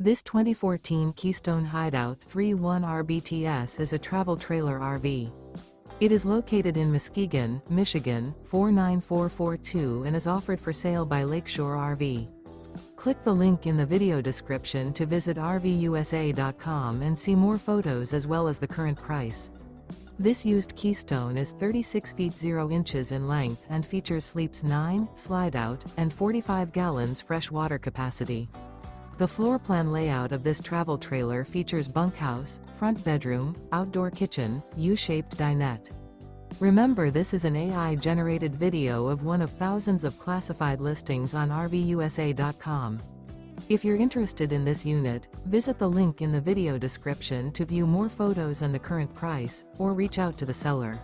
This 2014 Keystone Hideout 3.1 RBTS is a travel trailer RV. It is located in Muskegon, Michigan, 49442 and is offered for sale by Lakeshore RV. Click the link in the video description to visit RVUSA.com and see more photos as well as the current price. This used Keystone is 36 feet 0 inches in length and features sleeps 9, slide-out, and 45 gallons fresh water capacity. The floor plan layout of this travel trailer features bunkhouse, front bedroom, outdoor kitchen, U-shaped dinette. Remember, this is an AI-generated video of one of thousands of classified listings on RVUSA.com. If you're interested in this unit, visit the link in the video description to view more photos and the current price, or reach out to the seller.